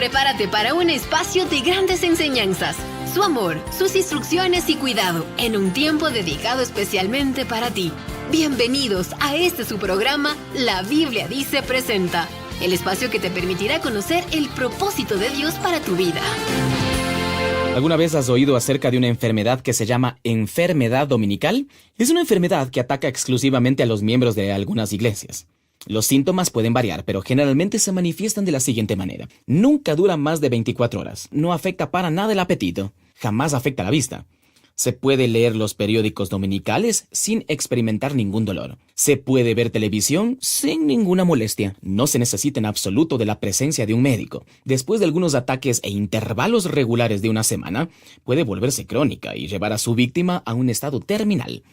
Prepárate para un espacio de grandes enseñanzas, su amor, sus instrucciones y cuidado, en un tiempo dedicado especialmente para ti. Bienvenidos a su programa, La Biblia Dice Presenta, el espacio que te permitirá conocer el propósito de Dios para tu vida. ¿Alguna vez has oído acerca de una enfermedad que se llama enfermedad dominical? Es una enfermedad que ataca exclusivamente a los miembros de algunas iglesias. Los síntomas pueden variar, pero generalmente se manifiestan de la siguiente manera. Nunca dura más de 24 horas. No afecta para nada el apetito. Jamás afecta la vista. Se puede leer los periódicos dominicales sin experimentar ningún dolor. Se puede ver televisión sin ninguna molestia. No se necesita en absoluto de la presencia de un médico. Después de algunos ataques e intervalos regulares de una semana, puede volverse crónica y llevar a su víctima a un estado terminal.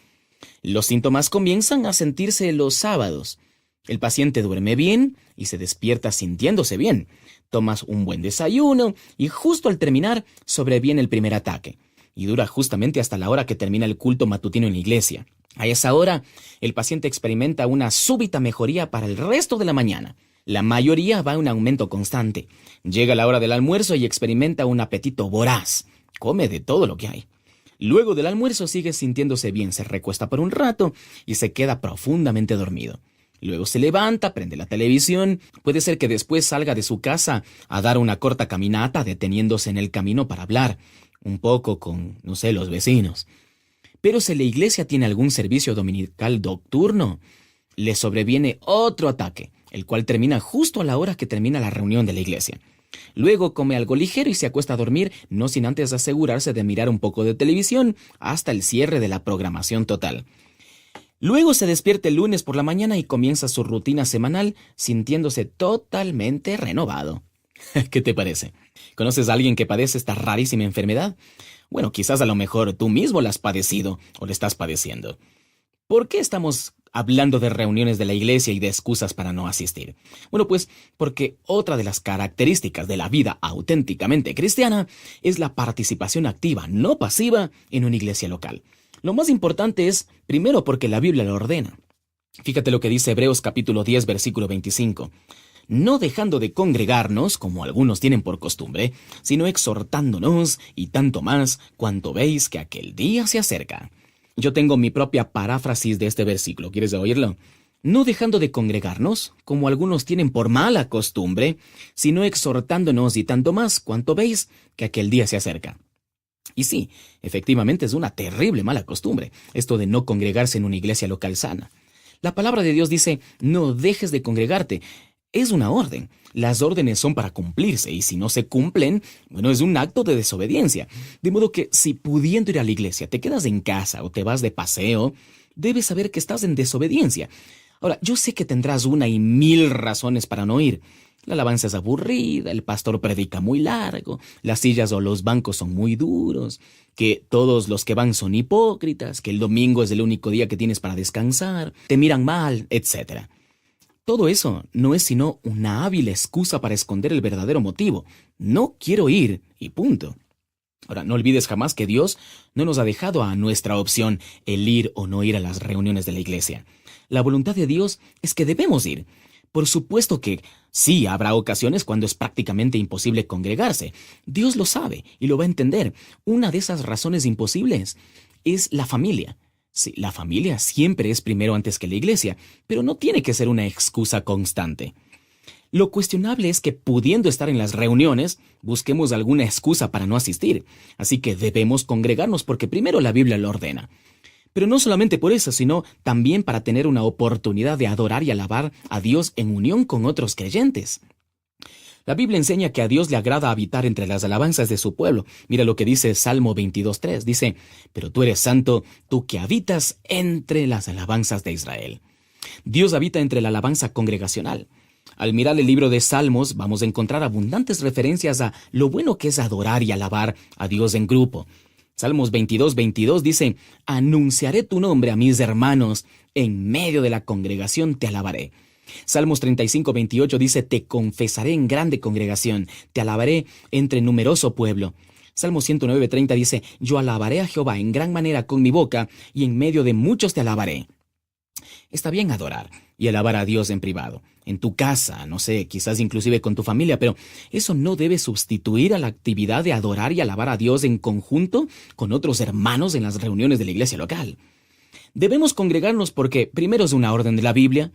Los síntomas comienzan a sentirse los sábados. El paciente duerme bien y se despierta sintiéndose bien. Tomas un buen desayuno y justo al terminar sobreviene el primer ataque. Y dura justamente hasta la hora que termina el culto matutino en la iglesia. A esa hora, el paciente experimenta una súbita mejoría para el resto de la mañana. La mayoría va a un aumento constante. Llega la hora del almuerzo y experimenta un apetito voraz. Come de todo lo que hay. Luego del almuerzo sigue sintiéndose bien, se recuesta por un rato y se queda profundamente dormido. Luego se levanta, prende la televisión. Puede ser que después salga de su casa a dar una corta caminata, deteniéndose en el camino para hablar un poco con, los vecinos. Pero si la iglesia tiene algún servicio dominical nocturno, le sobreviene otro ataque, el cual termina justo a la hora que termina la reunión de la iglesia. Luego come algo ligero y se acuesta a dormir, no sin antes asegurarse de mirar un poco de televisión hasta el cierre de la programación total. Luego se despierta el lunes por la mañana y comienza su rutina semanal sintiéndose totalmente renovado. ¿Qué te parece? ¿Conoces a alguien que padece esta rarísima enfermedad? Bueno, quizás a lo mejor tú mismo la has padecido o la estás padeciendo. ¿Por qué estamos hablando de reuniones de la iglesia y de excusas para no asistir? Bueno, pues porque otra de las características de la vida auténticamente cristiana es la participación activa, no pasiva, en una iglesia local. Lo más importante es, primero, porque la Biblia lo ordena. Fíjate lo que dice Hebreos capítulo 10, versículo 25. No dejando de congregarnos, como algunos tienen por costumbre, sino exhortándonos, y tanto más, cuanto veis que aquel día se acerca. Yo tengo mi propia paráfrasis de este versículo. ¿Quieres oírlo? No dejando de congregarnos, como algunos tienen por mala costumbre, sino exhortándonos, y tanto más, cuanto veis que aquel día se acerca. Y sí, efectivamente es una terrible mala costumbre, esto de no congregarse en una iglesia local sana. La palabra de Dios dice, no dejes de congregarte. Es una orden. Las órdenes son para cumplirse y si no se cumplen, es un acto de desobediencia. De modo que si pudiendo ir a la iglesia te quedas en casa o te vas de paseo, debes saber que estás en desobediencia. Ahora, yo sé que tendrás una y mil razones para no ir. La alabanza es aburrida, el pastor predica muy largo, las sillas o los bancos son muy duros, que todos los que van son hipócritas, que el domingo es el único día que tienes para descansar, te miran mal, etc. Todo eso no es sino una hábil excusa para esconder el verdadero motivo. No quiero ir y punto. Ahora, no olvides jamás que Dios no nos ha dejado a nuestra opción el ir o no ir a las reuniones de la iglesia. La voluntad de Dios es que debemos ir. Por supuesto que sí habrá ocasiones cuando es prácticamente imposible congregarse. Dios lo sabe y lo va a entender. Una de esas razones imposibles es la familia. Sí, la familia siempre es primero antes que la iglesia, pero no tiene que ser una excusa constante. Lo cuestionable es que, pudiendo estar en las reuniones, busquemos alguna excusa para no asistir. Así que debemos congregarnos porque primero la Biblia lo ordena. Pero no solamente por eso, sino también para tener una oportunidad de adorar y alabar a Dios en unión con otros creyentes. La Biblia enseña que a Dios le agrada habitar entre las alabanzas de su pueblo. Mira lo que dice Salmo 22:3. Dice, pero tú eres santo, tú que habitas entre las alabanzas de Israel. Dios habita entre la alabanza congregacional. Al mirar el libro de Salmos, vamos a encontrar abundantes referencias a lo bueno que es adorar y alabar a Dios en grupo. Salmos 22:22 dice, anunciaré tu nombre a mis hermanos, en medio de la congregación te alabaré. Salmos 35:28 dice, te confesaré en grande congregación, te alabaré entre numeroso pueblo. Salmos 109:30 dice, yo alabaré a Jehová en gran manera con mi boca, y en medio de muchos te alabaré. Está bien adorar, y alabar a Dios en privado, en tu casa, no sé, quizás inclusive con tu familia, pero eso no debe sustituir a la actividad de adorar y alabar a Dios en conjunto con otros hermanos en las reuniones de la iglesia local. Debemos congregarnos porque primero es una orden de la Biblia,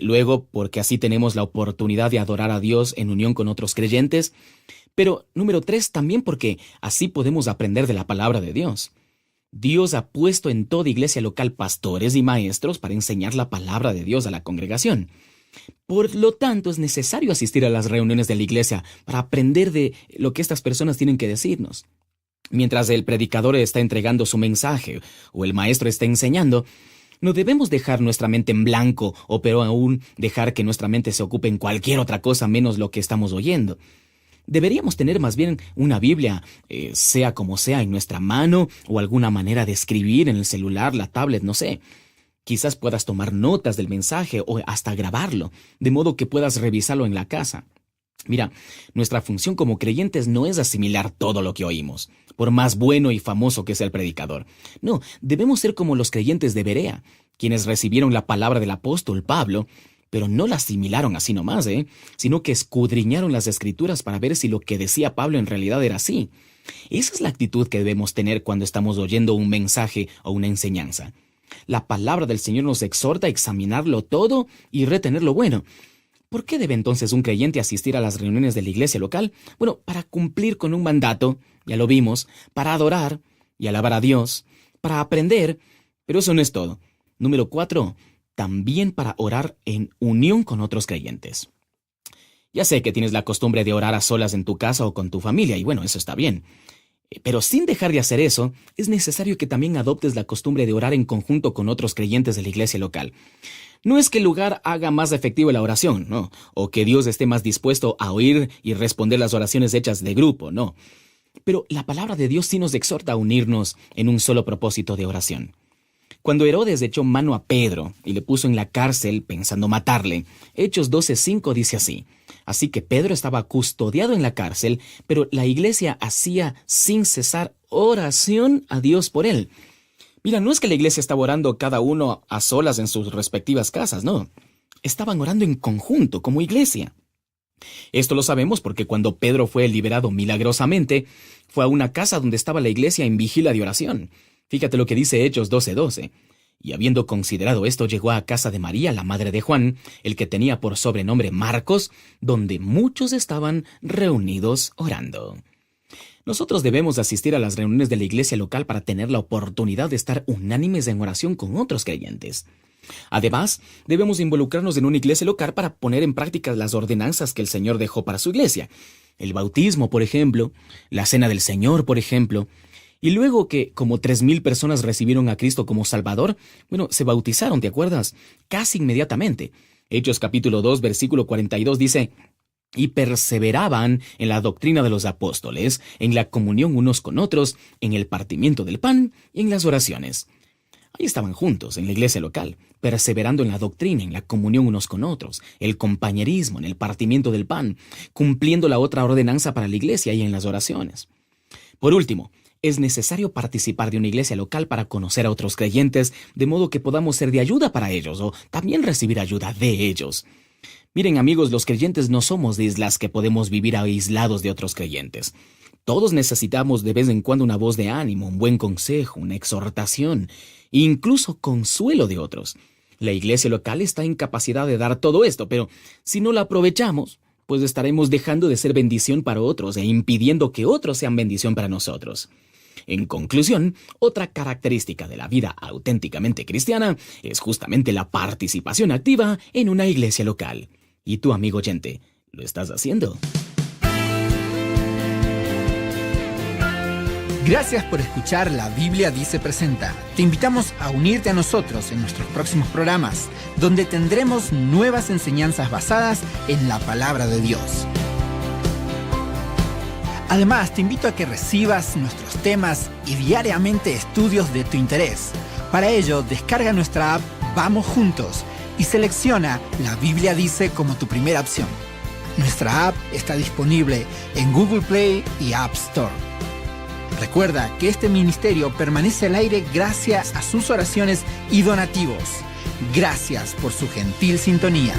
luego porque así tenemos la oportunidad de adorar a Dios en unión con otros creyentes, pero número 3, también porque así podemos aprender de la palabra de Dios. Dios ha puesto en toda iglesia local pastores y maestros para enseñar la palabra de Dios a la congregación. Por lo tanto, es necesario asistir a las reuniones de la iglesia para aprender de lo que estas personas tienen que decirnos. Mientras el predicador está entregando su mensaje o el maestro está enseñando, no debemos dejar nuestra mente en blanco o peor aún dejar que nuestra mente se ocupe en cualquier otra cosa menos lo que estamos oyendo. Deberíamos tener más bien una Biblia, sea como sea, en nuestra mano o alguna manera de escribir en el celular, la tablet, no sé. Quizás puedas tomar notas del mensaje o hasta grabarlo, de modo que puedas revisarlo en la casa. Mira, nuestra función como creyentes no es asimilar todo lo que oímos, por más bueno y famoso que sea el predicador. No, debemos ser como los creyentes de Berea, quienes recibieron la palabra del apóstol Pablo, pero no la asimilaron así nomás, sino que escudriñaron las Escrituras para ver si lo que decía Pablo en realidad era así. Esa es la actitud que debemos tener cuando estamos oyendo un mensaje o una enseñanza. La palabra del Señor nos exhorta a examinarlo todo y retener lo bueno. ¿Por qué debe entonces un creyente asistir a las reuniones de la iglesia local? Bueno, para cumplir con un mandato, ya lo vimos, para adorar y alabar a Dios, para aprender, pero eso no es todo. Número 4, también para orar en unión con otros creyentes. Ya sé que tienes la costumbre de orar a solas en tu casa o con tu familia, y bueno, eso está bien. Pero sin dejar de hacer eso, es necesario que también adoptes la costumbre de orar en conjunto con otros creyentes de la iglesia local. No es que el lugar haga más efectiva la oración, no, o que Dios esté más dispuesto a oír y responder las oraciones hechas de grupo, no. Pero la palabra de Dios sí nos exhorta a unirnos en un solo propósito de oración. Cuando Herodes echó mano a Pedro y le puso en la cárcel pensando matarle, Hechos 12:5 dice así: así que Pedro estaba custodiado en la cárcel, pero la iglesia hacía sin cesar oración a Dios por él. Mira, no es que la iglesia estaba orando cada uno a solas en sus respectivas casas, no. Estaban orando en conjunto, como iglesia. Esto lo sabemos porque cuando Pedro fue liberado milagrosamente, fue a una casa donde estaba la iglesia en vigilia de oración. Fíjate lo que dice Hechos 12:12. Y habiendo considerado esto, llegó a casa de María, la madre de Juan, el que tenía por sobrenombre Marcos, donde muchos estaban reunidos orando. Nosotros debemos asistir a las reuniones de la iglesia local para tener la oportunidad de estar unánimes en oración con otros creyentes. Además, debemos involucrarnos en una iglesia local para poner en práctica las ordenanzas que el Señor dejó para su iglesia. El bautismo, por ejemplo, la cena del Señor, por ejemplo. Y luego que como 3,000 personas recibieron a Cristo como Salvador, se bautizaron, ¿te acuerdas? Casi inmediatamente. Hechos capítulo 2, versículo 42 dice: y perseveraban en la doctrina de los apóstoles, en la comunión unos con otros, en el partimiento del pan y en las oraciones. Ahí estaban juntos en la iglesia local, perseverando en la doctrina, en la comunión unos con otros, el compañerismo, en el partimiento del pan, cumpliendo la otra ordenanza para la iglesia y en las oraciones. Por último, es necesario participar de una iglesia local para conocer a otros creyentes, de modo que podamos ser de ayuda para ellos o también recibir ayuda de ellos. Miren, amigos, los creyentes no somos de islas que podemos vivir aislados de otros creyentes. Todos necesitamos de vez en cuando una voz de ánimo, un buen consejo, una exhortación, e incluso consuelo de otros. La iglesia local está en capacidad de dar todo esto, pero si no la aprovechamos, pues estaremos dejando de ser bendición para otros e impidiendo que otros sean bendición para nosotros. En conclusión, otra característica de la vida auténticamente cristiana es justamente la participación activa en una iglesia local. ¿Y tú, amigo oyente, lo estás haciendo? Gracias por escuchar La Biblia Dice Presenta. Te invitamos a unirte a nosotros en nuestros próximos programas, donde tendremos nuevas enseñanzas basadas en la palabra de Dios. Además, te invito a que recibas nuestros temas y diariamente estudios de tu interés. Para ello, descarga nuestra app Vamos Juntos y selecciona La Biblia Dice como tu primera opción. Nuestra app está disponible en Google Play y App Store. Recuerda que este ministerio permanece al aire gracias a sus oraciones y donativos. Gracias por su gentil sintonía.